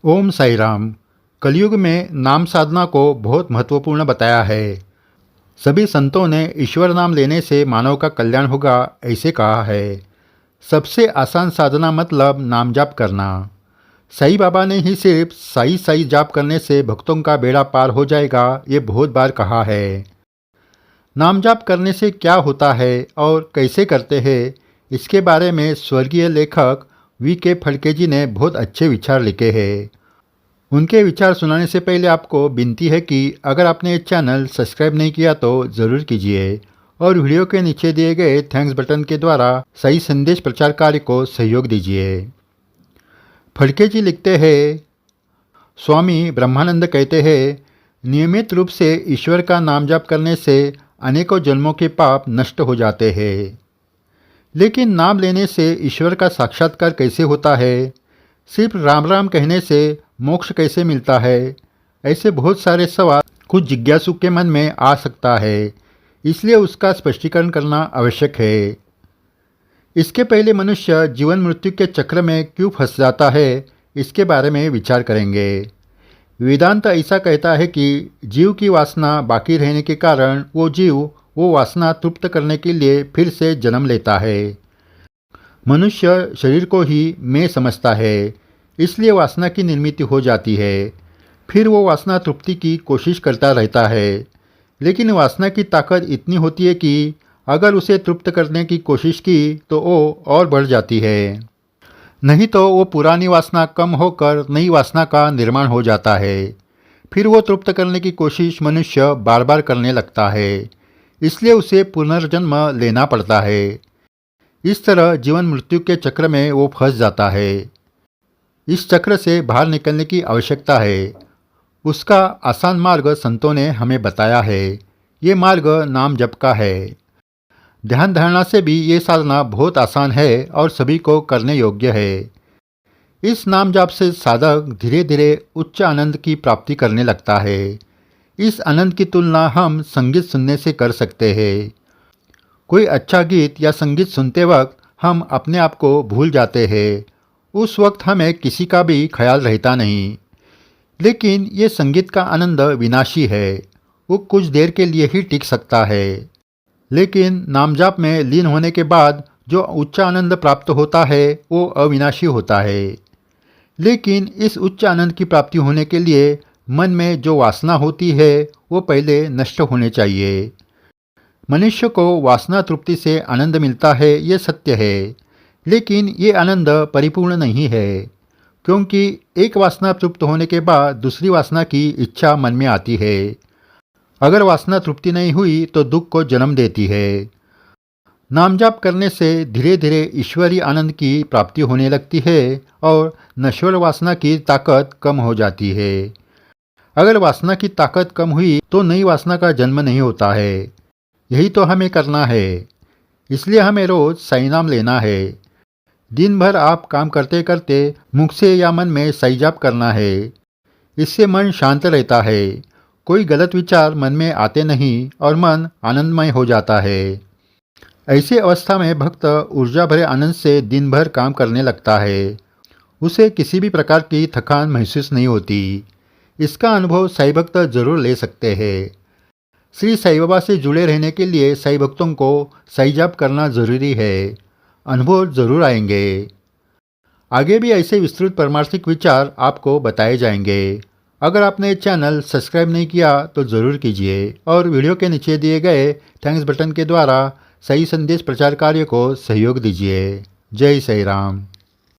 ओम साई राम। कलयुग में नाम साधना को बहुत महत्वपूर्ण बताया है। सभी संतों ने ईश्वर नाम लेने से मानव का कल्याण होगा ऐसे कहा है। सबसे आसान साधना मतलब नाम जाप करना। साईं बाबा ने ही सिर्फ साई साई जाप करने से भक्तों का बेड़ा पार हो जाएगा ये बहुत बार कहा है। नाम जाप करने से क्या होता है और कैसे करते हैं, इसके बारे में स्वर्गीय लेखक V.K. फड़के जी ने बहुत अच्छे विचार लिखे हैं। उनके विचार सुनाने से पहले आपको विनती है कि अगर आपने ये चैनल सब्सक्राइब नहीं किया तो ज़रूर कीजिए और वीडियो के नीचे दिए गए थैंक्स बटन के द्वारा सही संदेश प्रचार कार्य को सहयोग दीजिए। फड़के जी लिखते हैं, स्वामी ब्रह्मानंद कहते हैं, नियमित रूप से ईश्वर का नाम जाप करने से अनेकों जन्मों के पाप नष्ट हो जाते हैं। लेकिन नाम लेने से ईश्वर का साक्षात्कार कैसे होता है? सिर्फ राम राम कहने से मोक्ष कैसे मिलता है? ऐसे बहुत सारे सवाल कुछ जिज्ञासु के मन में आ सकता है, इसलिए उसका स्पष्टीकरण करना आवश्यक है। इसके पहले मनुष्य जीवन मृत्यु के चक्र में क्यों फंस जाता है, इसके बारे में विचार करेंगे। वेदांत ऐसा कहता है कि जीव की वासना बाकी रहने के कारण वो जीव वो वासना तृप्त करने के लिए फिर से जन्म लेता है। मनुष्य शरीर को ही मैं समझता है, इसलिए वासना की निर्मित हो जाती है। फिर वो वासना तृप्ति की कोशिश करता रहता है, लेकिन वासना की ताकत इतनी होती है कि अगर उसे तृप्त करने की कोशिश की तो वो और बढ़ जाती है। नहीं तो वो पुरानी वासना कम होकर नई वासना का निर्माण हो जाता है। फिर वो तृप्त करने की कोशिश मनुष्य बार बार करने लगता है, इसलिए उसे पुनर्जन्म लेना पड़ता है। इस तरह जीवन मृत्यु के चक्र में वो फंस जाता है। इस चक्र से बाहर निकलने की आवश्यकता है। उसका आसान मार्ग संतों ने हमें बताया है। ये मार्ग नाम जप का है। ध्यान धारणा से भी ये साधना बहुत आसान है और सभी को करने योग्य है। इस नाम जाप से साधक धीरे धीरे उच्च आनंद की प्राप्ति करने लगता है। इस आनंद की तुलना हम संगीत सुनने से कर सकते हैं। कोई अच्छा गीत या संगीत सुनते वक्त हम अपने आप को भूल जाते हैं। उस वक्त हमें किसी का भी ख्याल रहता नहीं। लेकिन ये संगीत का आनंद विनाशी है, वो कुछ देर के लिए ही टिक सकता है। लेकिन नामजाप में लीन होने के बाद जो उच्च आनंद प्राप्त होता है वो अविनाशी होता है। लेकिन इस उच्च आनंद की प्राप्ति होने के लिए मन में जो वासना होती है वो पहले नष्ट होने चाहिए। मनुष्य को वासना तृप्ति से आनंद मिलता है, ये सत्य है, लेकिन ये आनंद परिपूर्ण नहीं है, क्योंकि एक वासना तृप्त होने के बाद दूसरी वासना की इच्छा मन में आती है। अगर वासना तृप्ति नहीं हुई तो दुख को जन्म देती है। नामजाप करने से धीरे धीरे ईश्वरीय आनंद की प्राप्ति होने लगती है और नश्वर वासना की ताकत कम हो जाती है। अगर वासना की ताकत कम हुई तो नई वासना का जन्म नहीं होता है। यही तो हमें करना है। इसलिए हमें रोज साई नाम लेना है। दिन भर आप काम करते करते मुख से या मन में साई जाप करना है। इससे मन शांत रहता है, कोई गलत विचार मन में आते नहीं और मन आनंदमय हो जाता है। ऐसी अवस्था में भक्त ऊर्जा भरे आनंद से दिन भर काम करने लगता है। उसे किसी भी प्रकार की थकान महसूस नहीं होती। इसका अनुभव साई भक्त जरूर ले सकते हैं। श्री साई बाबा से जुड़े रहने के लिए साई भक्तों को साई जाप करना जरूरी है। अनुभव जरूर आएंगे। आगे भी ऐसे विस्तृत परमार्थिक विचार आपको बताए जाएंगे। अगर आपने चैनल सब्सक्राइब नहीं किया तो ज़रूर कीजिए और वीडियो के नीचे दिए गए थैंक्स बटन के द्वारा सही संदेश प्रचार कार्य को सहयोग दीजिए। जय साई राम।